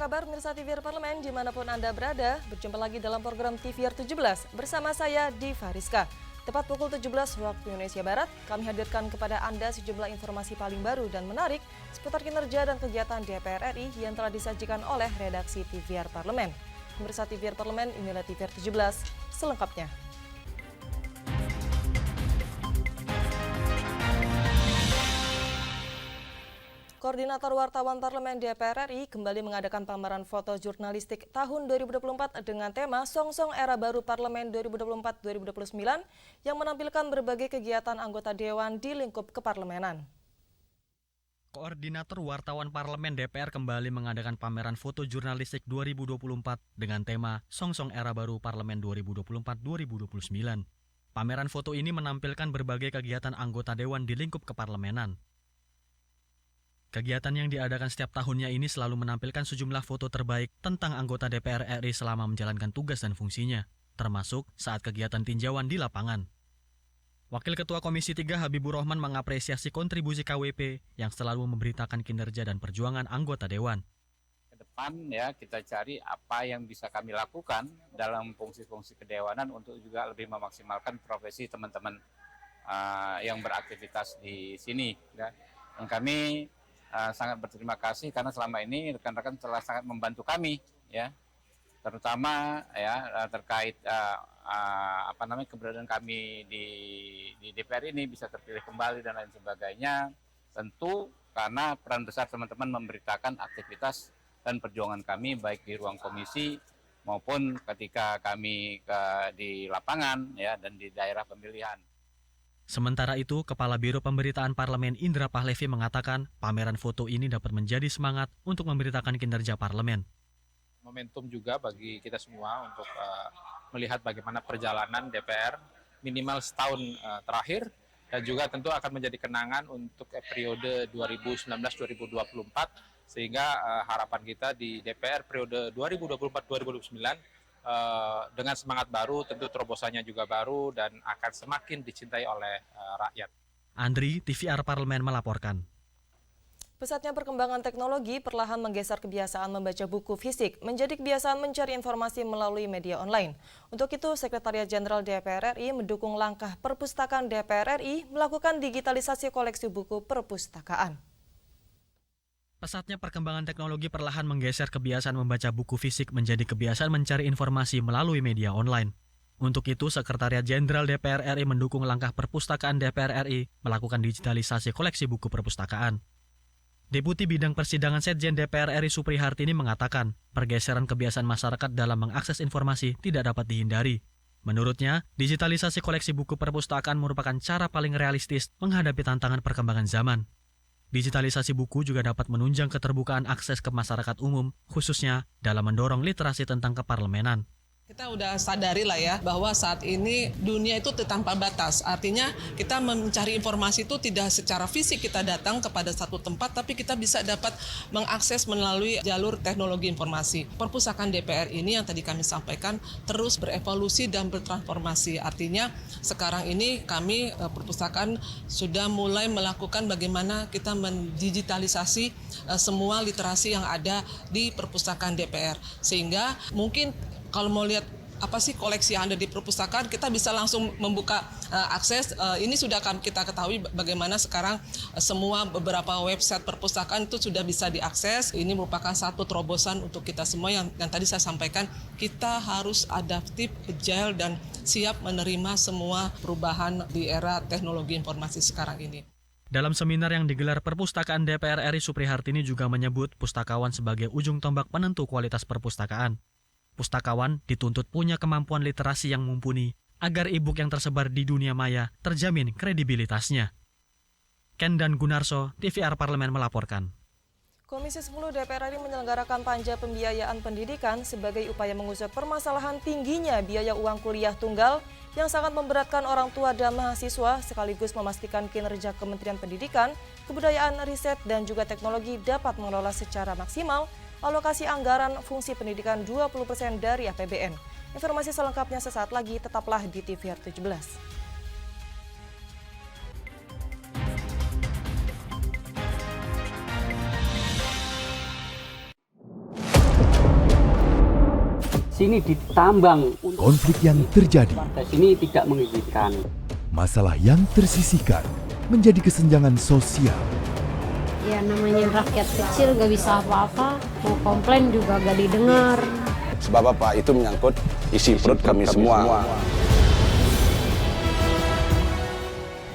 kabar pemirsa TVR Parlemen dimanapun Anda berada? Berjumpa lagi dalam program TVR 17 bersama saya Diva Rizka. Tepat pukul 17 waktu Indonesia Barat, kami hadirkan kepada Anda sejumlah informasi paling baru dan menarik seputar kinerja dan kegiatan DPR RI yang telah disajikan oleh redaksi TVR Parlemen. Pemirsa TVR Parlemen, inilah TVR 17 selengkapnya. Koordinator Wartawan Parlemen DPR RI kembali mengadakan pameran foto jurnalistik tahun 2024 dengan tema Songsong Era Baru Parlemen 2024-2029 yang menampilkan berbagai kegiatan anggota Dewan di lingkup keparlemenan. Koordinator Wartawan Parlemen DPR kembali mengadakan pameran foto jurnalistik 2024 dengan tema Songsong Era Baru Parlemen 2024-2029. Pameran foto ini menampilkan berbagai kegiatan anggota Dewan di lingkup keparlemenan. Kegiatan yang diadakan setiap tahunnya ini selalu menampilkan sejumlah foto terbaik tentang anggota DPR RI selama menjalankan tugas dan fungsinya, termasuk saat kegiatan tinjauan di lapangan. Wakil Ketua Komisi 3 Habibur Rahman mengapresiasi kontribusi KWP yang selalu memberitakan kinerja dan perjuangan anggota Dewan. Ke depan ya kita cari apa yang bisa kami lakukan dalam fungsi-fungsi kedewanan untuk juga lebih memaksimalkan profesi teman-teman yang beraktivitas di sini. Ya. Dan kami sangat berterima kasih karena selama ini rekan-rekan telah sangat membantu kami, ya, terutama ya terkait keberadaan kami di DPR ini bisa terpilih kembali dan lain sebagainya. Tentu karena peran besar teman-teman memberitakan aktivitas dan perjuangan kami baik di ruang komisi maupun ketika kami di lapangan ya dan di daerah pemilihan. Sementara itu, Kepala Biro Pemberitaan Parlemen Indra Pahlevi mengatakan pameran foto ini dapat menjadi semangat untuk memberitakan kinerja parlemen. Momentum juga bagi kita semua untuk melihat bagaimana perjalanan DPR minimal setahun terakhir dan juga tentu akan menjadi kenangan untuk periode 2019-2024 sehingga harapan kita di DPR periode 2024-2029 dengan semangat baru, tentu terobosannya juga baru dan akan semakin dicintai oleh rakyat. Andri, TVR Parlemen melaporkan. Pesatnya perkembangan teknologi perlahan menggeser kebiasaan membaca buku fisik menjadi kebiasaan mencari informasi melalui media online. Untuk itu, Sekretariat Jenderal DPR RI mendukung langkah Perpustakaan DPR RI melakukan digitalisasi koleksi buku perpustakaan. Pesatnya perkembangan teknologi perlahan menggeser kebiasaan membaca buku fisik menjadi kebiasaan mencari informasi melalui media online. Untuk itu, Sekretariat Jenderal DPR RI mendukung langkah Perpustakaan DPR RI melakukan digitalisasi koleksi buku perpustakaan. Deputi Bidang Persidangan Setjen DPR RI Supri Hartini mengatakan, pergeseran kebiasaan masyarakat dalam mengakses informasi tidak dapat dihindari. Menurutnya, digitalisasi koleksi buku perpustakaan merupakan cara paling realistis menghadapi tantangan perkembangan zaman. Digitalisasi buku juga dapat menunjang keterbukaan akses ke masyarakat umum, khususnya dalam mendorong literasi tentang keparlemenan. Kita udah sadari lah ya bahwa saat ini dunia itu tanpa batas. Artinya kita mencari informasi itu tidak secara fisik kita datang kepada satu tempat, tapi kita bisa dapat mengakses melalui jalur teknologi informasi. Perpustakaan DPR ini yang tadi kami sampaikan terus berevolusi dan bertransformasi. Artinya sekarang ini kami perpustakaan sudah mulai melakukan bagaimana kita mendigitalisasi semua literasi yang ada di perpustakaan DPR. Sehingga mungkin kalau mau lihat apa sih koleksi yang ada di perpustakaan, kita bisa langsung membuka akses. Ini sudah kita ketahui bagaimana sekarang semua beberapa website perpustakaan itu sudah bisa diakses. Ini merupakan satu terobosan untuk kita semua yang tadi saya sampaikan. Kita harus adaptif, agile, dan siap menerima semua perubahan di era teknologi informasi sekarang ini. Dalam seminar yang digelar Perpustakaan DPR RI, Supri Hartini juga menyebut pustakawan sebagai ujung tombak penentu kualitas perpustakaan. Pustakawan dituntut punya kemampuan literasi yang mumpuni agar e-book yang tersebar di dunia maya terjamin kredibilitasnya. Ken dan Gunarso, TVR Parlemen melaporkan. Komisi 10 DPR RI menyelenggarakan panja pembiayaan pendidikan sebagai upaya mengusut permasalahan tingginya biaya uang kuliah tunggal yang sangat memberatkan orang tua dan mahasiswa sekaligus memastikan kinerja Kementerian Pendidikan, Kebudayaan, Riset, dan juga Teknologi dapat mengelola secara maksimal alokasi anggaran fungsi pendidikan 20% dari APBN. Informasi selengkapnya sesaat lagi, tetaplah di TVR 17. sini ditambang. Konflik yang terjadi, Partai sini tidak mengizinkan. masalah yang tersisihkan menjadi kesenjangan sosial. Ya namanya rakyat kecil gak bisa apa-apa, mau komplain juga gak didengar. Sebab apa? Itu menyangkut isi perut kami semua.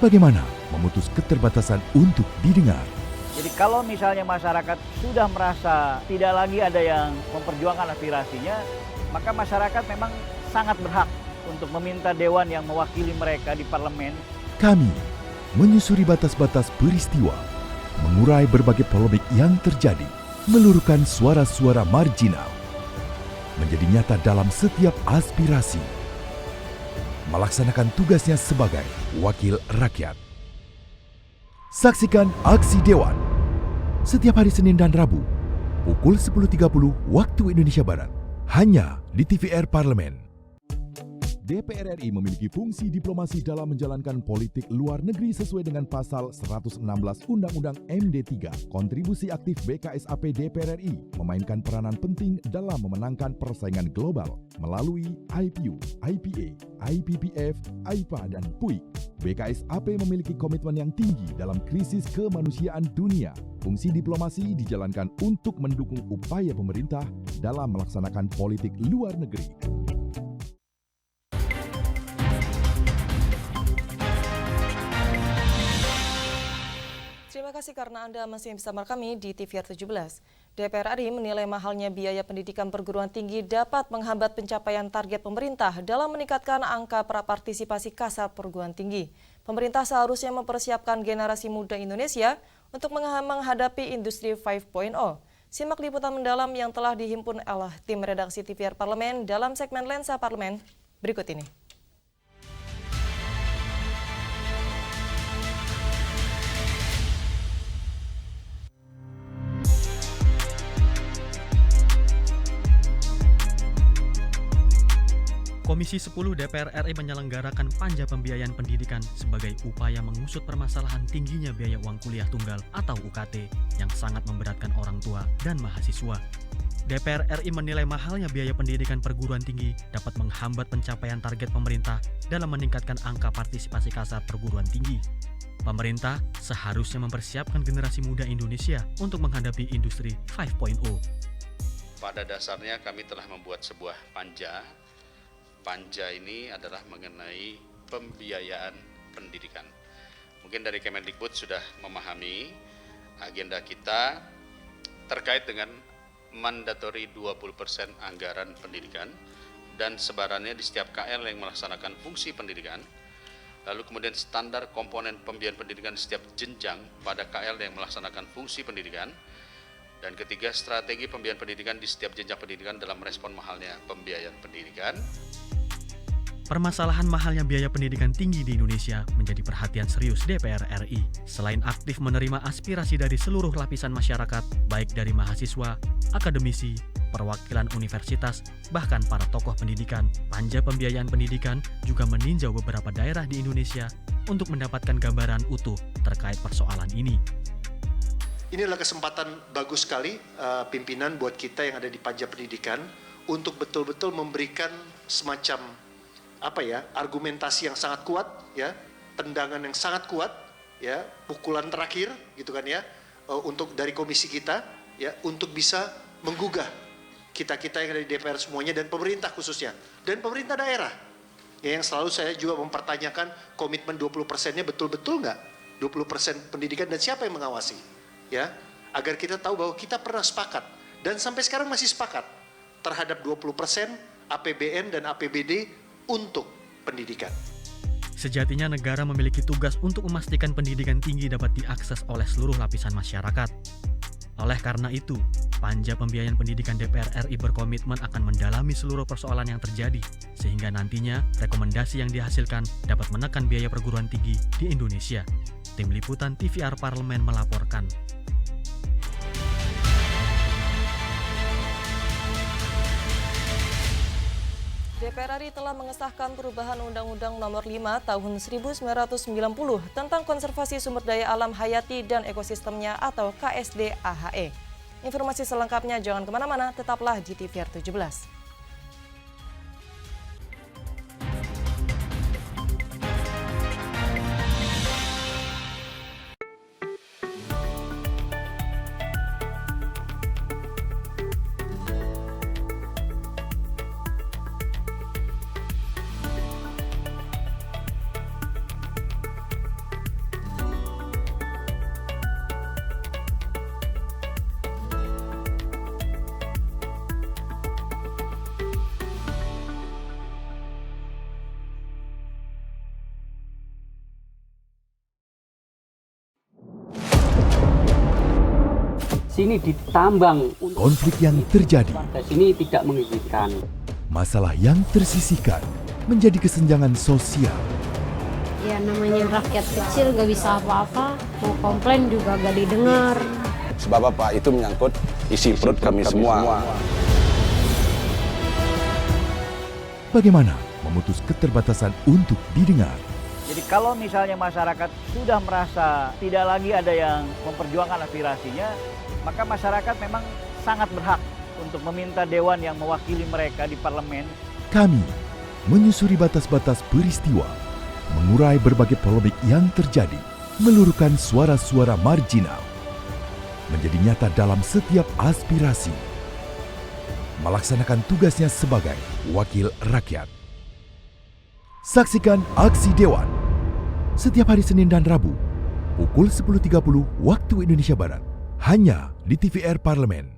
Bagaimana memutus keterbatasan untuk didengar? Jadi kalau misalnya masyarakat sudah merasa tidak lagi ada yang memperjuangkan aspirasinya, maka masyarakat memang sangat berhak untuk meminta dewan yang mewakili mereka di parlemen. Kami menyusuri batas-batas peristiwa, mengurai berbagai polemik yang terjadi, meluruhkan suara-suara marginal, menjadi nyata dalam setiap aspirasi, melaksanakan tugasnya sebagai wakil rakyat. Saksikan Aksi Dewan setiap hari Senin dan Rabu pukul 10.30 waktu Indonesia Barat hanya di TVR Parlemen. DPR RI memiliki fungsi diplomasi dalam menjalankan politik luar negeri sesuai dengan pasal 116 Undang-Undang MD3. Kontribusi aktif BKSAP DPR RI memainkan peranan penting dalam memenangkan persaingan global melalui IPU, IPA, IPPF, AIPA, dan PUIK. BKSAP memiliki komitmen yang tinggi dalam krisis kemanusiaan dunia. Fungsi diplomasi dijalankan untuk mendukung upaya pemerintah dalam melaksanakan politik luar negeri. Terima kasih karena Anda masih bersama kami di TVR 17. DPR RI menilai mahalnya biaya pendidikan perguruan tinggi dapat menghambat pencapaian target pemerintah dalam meningkatkan angka prapartisipasi kasar perguruan tinggi. Pemerintah seharusnya mempersiapkan generasi muda Indonesia untuk menghadapi industri 5.0. Simak liputan mendalam yang telah dihimpun oleh tim redaksi TVR Parlemen dalam segmen Lensa Parlemen berikut ini. Komisi 10 DPR RI menyelenggarakan panja pembiayaan pendidikan sebagai upaya mengusut permasalahan tingginya biaya uang kuliah tunggal atau UKT yang sangat memberatkan orang tua dan mahasiswa. DPR RI menilai mahalnya biaya pendidikan perguruan tinggi dapat menghambat pencapaian target pemerintah dalam meningkatkan angka partisipasi kasar perguruan tinggi. Pemerintah seharusnya mempersiapkan generasi muda Indonesia untuk menghadapi industri 5.0. Pada dasarnya kami telah membuat sebuah panja. Panja ini adalah mengenai pembiayaan pendidikan. Mungkin dari Kemendikbud sudah memahami agenda kita terkait dengan mandatory 20% anggaran pendidikan dan sebarannya di setiap KL yang melaksanakan fungsi pendidikan. Lalu kemudian standar komponen pembiayaan pendidikan setiap jenjang pada KL yang melaksanakan fungsi pendidikan. Dan ketiga, strategi pembiayaan pendidikan di setiap jenjang pendidikan dalam merespon mahalnya pembiayaan pendidikan. Permasalahan mahalnya biaya pendidikan tinggi di Indonesia menjadi perhatian serius DPR RI. Selain aktif menerima aspirasi dari seluruh lapisan masyarakat, baik dari mahasiswa, akademisi, perwakilan universitas, bahkan para tokoh pendidikan, panja pembiayaan pendidikan juga meninjau beberapa daerah di Indonesia untuk mendapatkan gambaran utuh terkait persoalan ini. Ini adalah kesempatan bagus sekali pimpinan buat kita yang ada di panja pendidikan untuk betul-betul memberikan semacam argumentasi yang sangat kuat, ya, tendangan yang sangat kuat, ya, pukulan terakhir, gitu kan ya, untuk dari komisi kita, ya, untuk bisa menggugah kita-kita yang ada di DPR semuanya dan pemerintah khususnya dan pemerintah daerah, ya, yang selalu saya juga mempertanyakan komitmen 20%-nya betul-betul nggak, 20% pendidikan dan siapa yang mengawasi, ya, agar kita tahu bahwa kita pernah sepakat dan sampai sekarang masih sepakat terhadap 20% APBN dan APBD untuk pendidikan. Sejatinya negara memiliki tugas untuk memastikan pendidikan tinggi dapat diakses oleh seluruh lapisan masyarakat. Oleh karena itu, panja pembiayaan pendidikan DPR RI berkomitmen akan mendalami seluruh persoalan yang terjadi, sehingga nantinya rekomendasi yang dihasilkan dapat menekan biaya perguruan tinggi di Indonesia. Tim Liputan TVR Parlemen melaporkan. DPR RI telah mengesahkan perubahan Undang-Undang Nomor 5 Tahun 1990 tentang konservasi sumber daya alam hayati dan ekosistemnya atau KSDAHE. Informasi selengkapnya jangan kemana-mana, tetaplah di TVR 17. sini ditambang. Konflik yang terjadi, Warga sini tidak mengizinkan. masalah yang tersisihkan menjadi kesenjangan sosial. Ya namanya rakyat kecil gak bisa apa-apa, mau komplain juga gak didengar. Sebab apa? Itu menyangkut isi perut kami semua. Bagaimana memutus keterbatasan untuk didengar? Jadi kalau misalnya masyarakat sudah merasa tidak lagi ada yang memperjuangkan aspirasinya, maka masyarakat memang sangat berhak untuk meminta dewan yang mewakili mereka di parlemen. Kami menyusuri batas-batas peristiwa, mengurai berbagai polemik yang terjadi, meluruhkan suara-suara marginal, menjadi nyata dalam setiap aspirasi, melaksanakan tugasnya sebagai wakil rakyat. Saksikan Aksi Dewan setiap hari Senin dan Rabu pukul 10.30 waktu Indonesia Barat hanya di TVR Parlemen.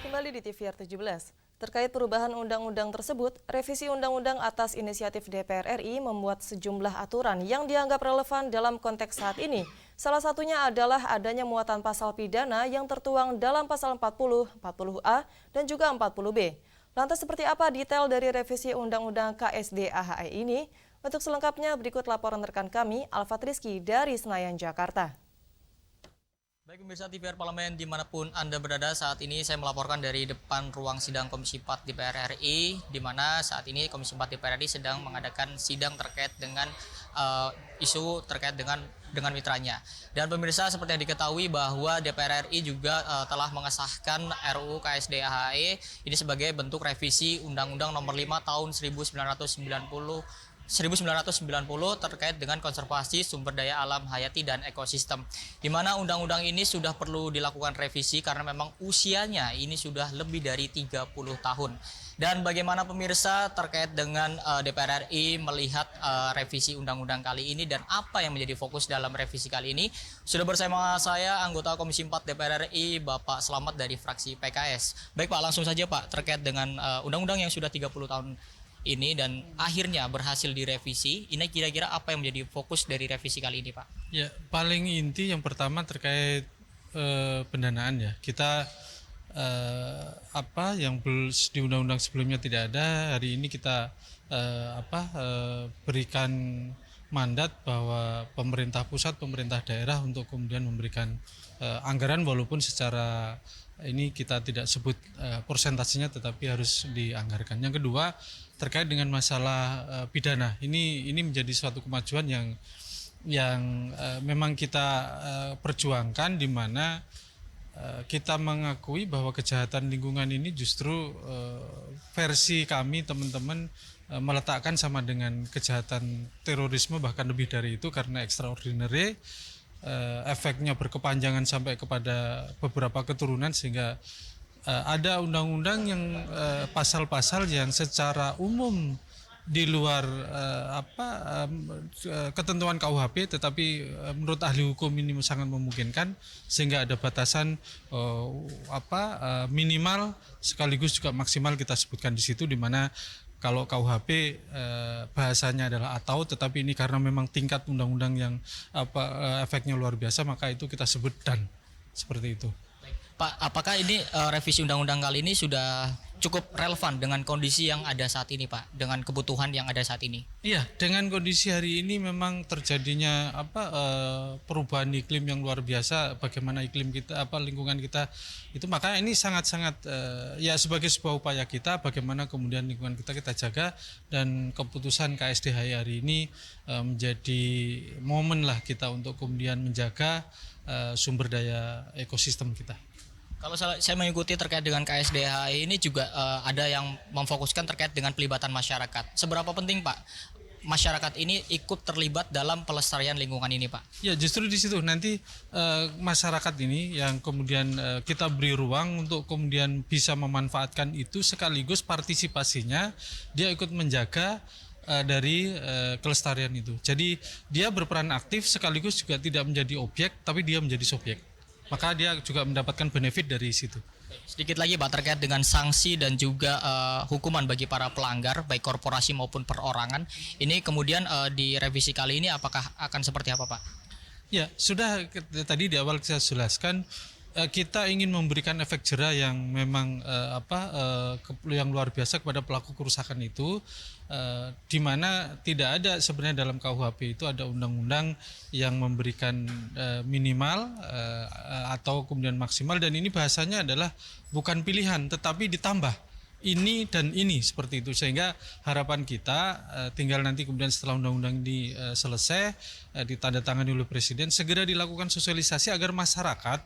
Kembali di TVR 17. Terkait perubahan undang-undang tersebut, revisi undang-undang atas inisiatif DPR RI membuat sejumlah aturan yang dianggap relevan dalam konteks saat ini. Salah satunya adalah adanya muatan pasal pidana yang tertuang dalam pasal 40, 40A, dan juga 40B. Lantas seperti apa detail dari revisi undang-undang KSDAHI ini? Untuk selengkapnya berikut laporan rekan kami, Alfat Rizky dari Senayan, Jakarta. Baik pemirsa TVR Parlemen dimanapun Anda berada, saat ini saya melaporkan dari depan ruang sidang Komisi 4 DPR RI, di mana saat ini Komisi 4 DPR RI sedang mengadakan sidang terkait dengan isu terkait dengan mitranya. Dan pemirsa, seperti yang diketahui bahwa DPR RI juga telah mengesahkan RUU KSDAHI ini sebagai bentuk revisi Undang-Undang Nomor 5 Tahun 1990 terkait dengan konservasi sumber daya alam hayati dan ekosistem, di mana undang-undang ini sudah perlu dilakukan revisi karena memang usianya ini sudah lebih dari 30 tahun. Dan bagaimana pemirsa terkait dengan DPR RI melihat revisi undang-undang kali ini dan apa yang menjadi fokus dalam revisi kali ini? Sudah bersama saya anggota Komisi 4 DPR RI Bapak Slamet dari fraksi PKS. Baik Pak, langsung saja Pak, terkait dengan undang-undang yang sudah 30 tahun ini dan akhirnya berhasil direvisi, ini kira-kira apa yang menjadi fokus dari revisi kali ini Pak? Ya, paling inti yang pertama terkait pendanaan ya. Kita apa yang di undang-undang sebelumnya tidak ada, hari ini kita berikan mandat bahwa pemerintah pusat, pemerintah daerah untuk kemudian memberikan anggaran, walaupun secara ini kita tidak sebut persentasenya tetapi harus dianggarkan. Yang kedua terkait dengan masalah pidana, ini menjadi suatu kemajuan yang memang kita perjuangkan, di mana kita mengakui bahwa kejahatan lingkungan ini justru versi kami teman-teman meletakkan sama dengan kejahatan terorisme, bahkan lebih dari itu karena extraordinary, efeknya berkepanjangan sampai kepada beberapa keturunan, sehingga ada undang-undang yang pasal-pasal yang secara umum di luar ketentuan KUHP, tetapi menurut ahli hukum ini sangat memungkinkan, sehingga ada batasan minimal sekaligus juga maksimal kita sebutkan di situ, di mana kalau KUHP bahasanya adalah atau, tetapi ini karena memang tingkat undang-undang yang efeknya luar biasa, maka itu kita sebut dan, seperti itu. Pak, apakah ini revisi undang-undang kali ini sudah cukup relevan dengan kondisi yang ada saat ini Pak, dengan kebutuhan yang ada saat ini? Iya, dengan kondisi hari ini memang terjadinya perubahan iklim yang luar biasa, bagaimana iklim kita, lingkungan kita itu, maka ini sangat-sangat ya sebagai sebuah upaya kita bagaimana kemudian lingkungan kita jaga, dan keputusan KSDAHI hari ini menjadi momen lah kita untuk kemudian menjaga sumber daya ekosistem kita. Kalau saya mengikuti terkait dengan KSDAHI ini juga ada yang memfokuskan terkait dengan pelibatan masyarakat. Seberapa penting Pak masyarakat ini ikut terlibat dalam pelestarian lingkungan ini Pak? Ya, justru di situ nanti masyarakat ini yang kemudian kita beri ruang untuk kemudian bisa memanfaatkan itu, sekaligus partisipasinya dia ikut menjaga dari kelestarian itu. Jadi dia berperan aktif sekaligus juga tidak menjadi objek, tapi dia menjadi subjek. Maka dia juga mendapatkan benefit dari situ. Sedikit lagi Pak terkait dengan sanksi dan juga hukuman bagi para pelanggar baik korporasi maupun perorangan. Ini kemudian di revisi kali ini apakah akan seperti apa Pak? Ya, sudah tadi di awal saya jelaskan kita ingin memberikan efek jera yang memang yang luar biasa kepada pelaku kerusakan itu, di mana tidak ada sebenarnya dalam KUHP itu ada undang-undang yang memberikan minimal atau kemudian maksimal, dan ini bahasanya adalah bukan pilihan tetapi ditambah ini dan ini seperti itu, sehingga harapan kita tinggal nanti kemudian setelah undang-undang ini selesai ditandatangani oleh Presiden, segera dilakukan sosialisasi agar masyarakat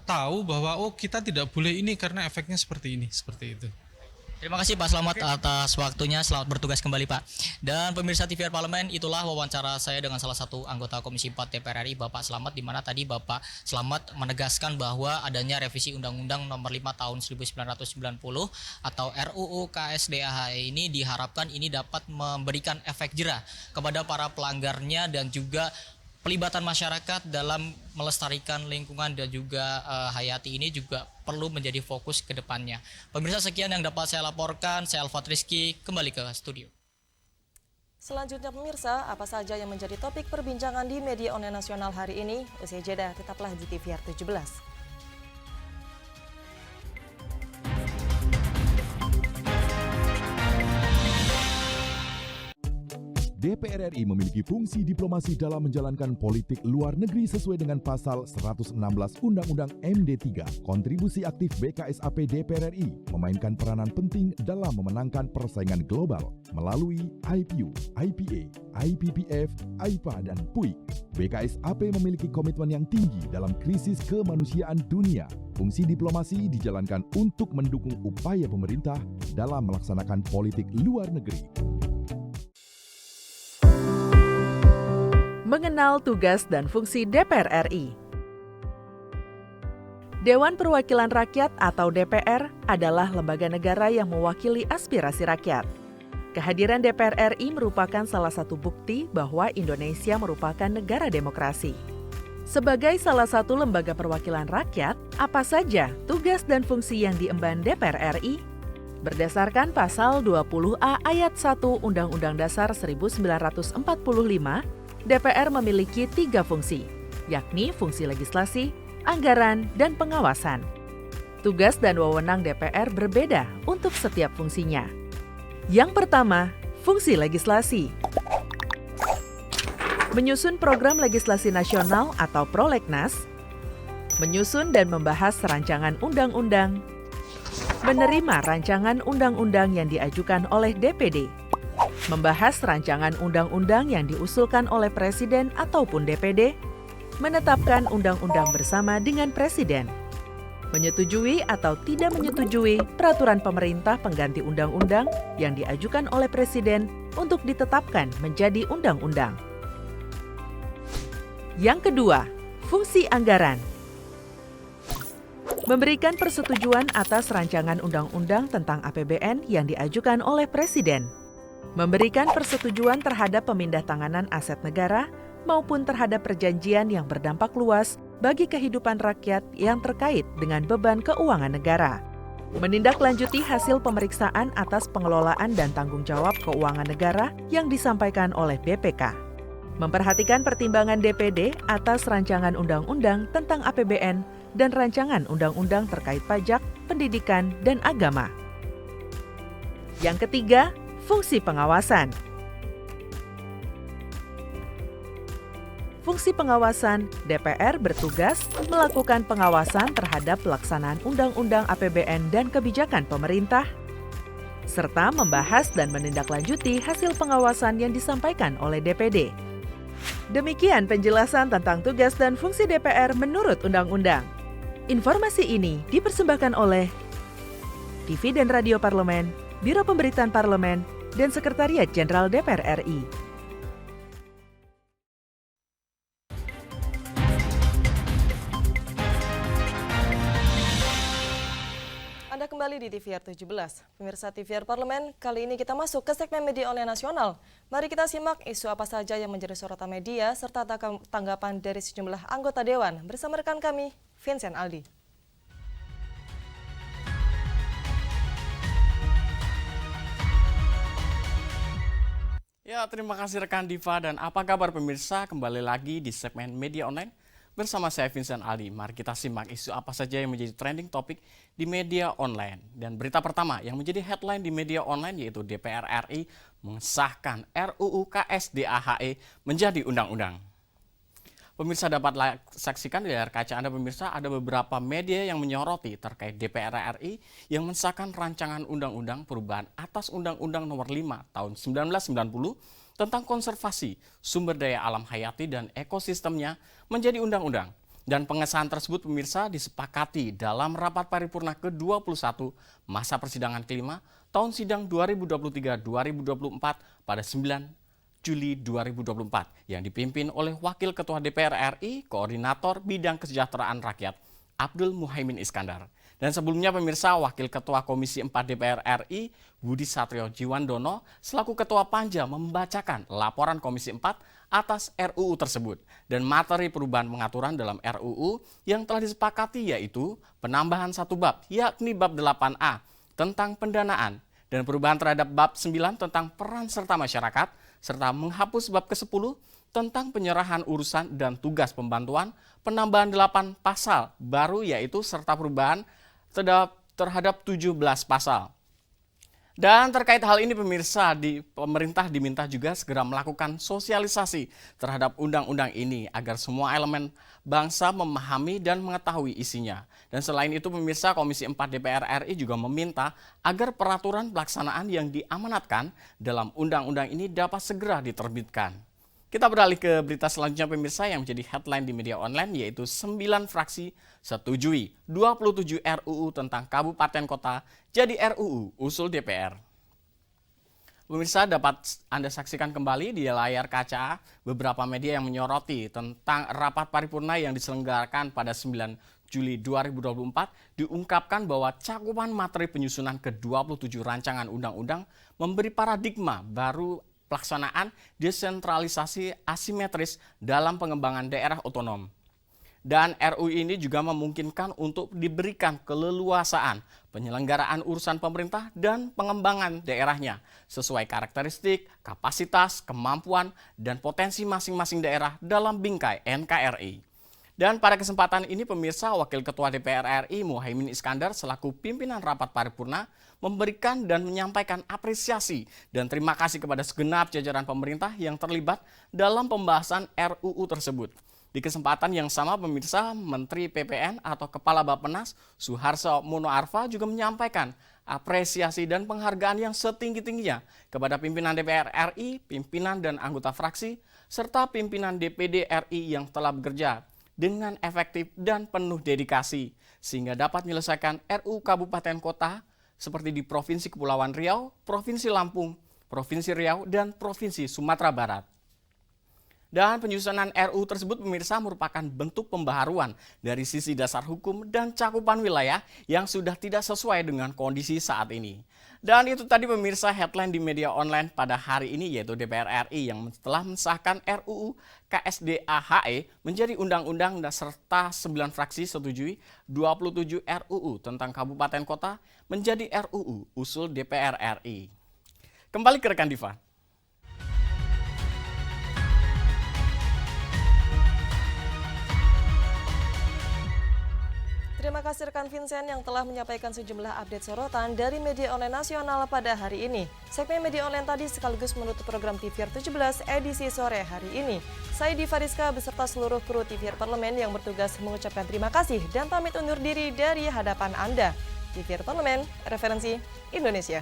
tahu bahwa kita tidak boleh ini karena efeknya seperti ini, seperti itu. Terima kasih Pak Slamet atas waktunya, selamat bertugas kembali Pak. Dan pemirsa TVR Parlemen, itulah wawancara saya dengan salah satu anggota Komisi 4 DPR RI, Bapak Slamet, di mana tadi Bapak Slamet menegaskan bahwa adanya revisi Undang-Undang Nomor 5 Tahun 1990 atau RUU KSDAHE ini diharapkan ini dapat memberikan efek jera kepada para pelanggarnya dan juga pelibatan masyarakat dalam melestarikan lingkungan dan juga hayati ini juga perlu menjadi fokus ke depannya. Pemirsa, sekian yang dapat saya laporkan. Saya Alfat Rizky, kembali ke studio. Selanjutnya pemirsa, apa saja yang menjadi topik perbincangan di media online nasional hari ini? Usai jeda, tetaplah di TVR 17. DPR RI memiliki fungsi diplomasi dalam menjalankan politik luar negeri sesuai dengan pasal 116 Undang-Undang MD3. Kontribusi aktif BKSAP DPR RI memainkan peranan penting dalam memenangkan persaingan global melalui IPU, IPA, IPPF, IPA, dan PUIK. BKSAP memiliki komitmen yang tinggi dalam krisis kemanusiaan dunia. Fungsi diplomasi dijalankan untuk mendukung upaya pemerintah dalam melaksanakan politik luar negeri. Mengenal tugas dan fungsi DPR RI. Dewan Perwakilan Rakyat atau DPR adalah lembaga negara yang mewakili aspirasi rakyat. Kehadiran DPR RI merupakan salah satu bukti bahwa Indonesia merupakan negara demokrasi. Sebagai salah satu lembaga perwakilan rakyat, apa saja tugas dan fungsi yang diemban DPR RI? Berdasarkan pasal 20A ayat 1 Undang-Undang Dasar 1945, DPR memiliki 3 fungsi, yakni fungsi legislasi, anggaran, dan pengawasan. Tugas dan wewenang DPR berbeda untuk setiap fungsinya. Yang pertama, fungsi legislasi. Menyusun program legislasi nasional atau prolegnas, menyusun dan membahas rancangan undang-undang, menerima rancangan undang-undang yang diajukan oleh DPD, membahas rancangan undang-undang yang diusulkan oleh Presiden ataupun DPD, menetapkan undang-undang bersama dengan Presiden, menyetujui atau tidak menyetujui peraturan pemerintah pengganti undang-undang yang diajukan oleh Presiden untuk ditetapkan menjadi undang-undang. Yang kedua, fungsi anggaran. Memberikan persetujuan atas rancangan undang-undang tentang APBN yang diajukan oleh Presiden. Memberikan persetujuan terhadap pemindahantanganan aset negara maupun terhadap perjanjian yang berdampak luas bagi kehidupan rakyat yang terkait dengan beban keuangan negara. Menindaklanjuti hasil pemeriksaan atas pengelolaan dan tanggung jawab keuangan negara yang disampaikan oleh BPK. Memperhatikan pertimbangan DPD atas rancangan undang-undang tentang APBN dan rancangan undang-undang terkait pajak, pendidikan, dan agama. Yang ketiga, fungsi pengawasan. Fungsi pengawasan, DPR bertugas melakukan pengawasan terhadap pelaksanaan Undang-Undang APBN dan kebijakan pemerintah, serta membahas dan menindaklanjuti hasil pengawasan yang disampaikan oleh DPD. Demikian penjelasan tentang tugas dan fungsi DPR menurut Undang-Undang. Informasi ini dipersembahkan oleh TV dan Radio Parlemen, Biro Pemberitaan Parlemen, dan Sekretariat Jenderal DPR RI. Anda kembali di TVR 17. Pemirsa TVR Parlemen, kali ini kita masuk ke segmen media online nasional. Mari kita simak isu apa saja yang menjadi sorotan media serta tanggapan dari sejumlah anggota Dewan bersama rekan kami, Vincent Aldi. Ya, terima kasih rekan Diva dan apa kabar pemirsa? Kembali lagi di segmen Media Online bersama saya Vincent Aldi. Mari kita simak isu apa saja yang menjadi trending topik di media online. Dan berita pertama yang menjadi headline di media online yaitu DPR RI mengesahkan RUU KSDAHE menjadi undang-undang. Pemirsa dapat saksikan di layar kaca Anda pemirsa, ada beberapa media yang menyoroti terkait DPR RI yang mensahkan rancangan undang-undang perubahan atas Undang-Undang Nomor 5 Tahun 1990 tentang konservasi sumber daya alam hayati dan ekosistemnya menjadi undang-undang. Dan pengesahan tersebut pemirsa disepakati dalam rapat paripurna ke-21 masa persidangan kelima tahun sidang 2023-2024 pada 9 Juli 2024 yang dipimpin oleh Wakil Ketua DPR RI, Koordinator Bidang Kesejahteraan Rakyat, Abdul Muhaimin Iskandar. Dan sebelumnya pemirsa, Wakil Ketua Komisi 4 DPR RI, Budi Satrio Jiwandono, selaku Ketua Panja membacakan laporan Komisi 4 atas RUU tersebut. Dan materi perubahan pengaturan dalam RUU yang telah disepakati yaitu penambahan satu bab, yakni bab 8A tentang pendanaan, dan perubahan terhadap bab 9 tentang peran serta masyarakat, serta menghapus bab ke-10 tentang penyerahan urusan dan tugas pembantuan, penambahan 8 pasal baru yaitu serta perubahan terhadap 17 pasal. Dan terkait hal ini pemirsa, pemerintah diminta juga segera melakukan sosialisasi terhadap undang-undang ini agar semua elemen bangsa memahami dan mengetahui isinya. Dan selain itu pemirsa, Komisi 4 DPR RI juga meminta agar peraturan pelaksanaan yang diamanatkan dalam undang-undang ini dapat segera diterbitkan. Kita beralih ke berita selanjutnya pemirsa yang menjadi headline di media online yaitu 9 fraksi setujui 27 RUU tentang kabupaten kota jadi RUU usul DPR. Pemirsa dapat Anda saksikan kembali di layar kaca beberapa media yang menyoroti tentang rapat paripurna yang diselenggarakan pada 9 Juli 2024 diungkapkan bahwa cakupan materi penyusunan ke-27 rancangan undang-undang memberi paradigma baru pelaksanaan desentralisasi asimetris dalam pengembangan daerah otonom. Dan RUU ini juga memungkinkan untuk diberikan keleluasaan penyelenggaraan urusan pemerintah dan pengembangan daerahnya sesuai karakteristik, kapasitas, kemampuan, dan potensi masing-masing daerah dalam bingkai NKRI. Dan pada kesempatan ini pemirsa, Wakil Ketua DPR RI Muhaimin Iskandar selaku pimpinan rapat paripurna memberikan dan menyampaikan apresiasi dan terima kasih kepada segenap jajaran pemerintah yang terlibat dalam pembahasan RUU tersebut. Di kesempatan yang sama pemirsa, Menteri PPN atau Kepala Bappenas Suharso Mono Arfa juga menyampaikan apresiasi dan penghargaan yang setinggi-tingginya kepada pimpinan DPR RI, pimpinan dan anggota fraksi, serta pimpinan DPD RI yang telah bekerja dengan efektif dan penuh dedikasi sehingga dapat menyelesaikan RUU Kabupaten Kota seperti di Provinsi Kepulauan Riau, Provinsi Lampung, Provinsi Riau, dan Provinsi Sumatera Barat. Dan penyusunan RUU tersebut pemirsa merupakan bentuk pembaharuan dari sisi dasar hukum dan cakupan wilayah yang sudah tidak sesuai dengan kondisi saat ini. Dan itu tadi pemirsa headline di media online pada hari ini yaitu DPR RI yang telah mensahkan RUU KSDAHE menjadi undang-undang serta 9 fraksi setujui 27 RUU tentang kabupaten kota menjadi RUU usul DPR RI. Kembali ke rekan Diva. Terima kasih rekan Vincent yang telah menyampaikan sejumlah update sorotan dari media online nasional pada hari ini. Segmen media online tadi sekaligus menutup program TVR 17 edisi sore hari ini. Saya Diva Rizka beserta seluruh kru TVR Parlemen yang bertugas mengucapkan terima kasih dan pamit undur diri dari hadapan Anda. TVR Parlemen, referensi Indonesia.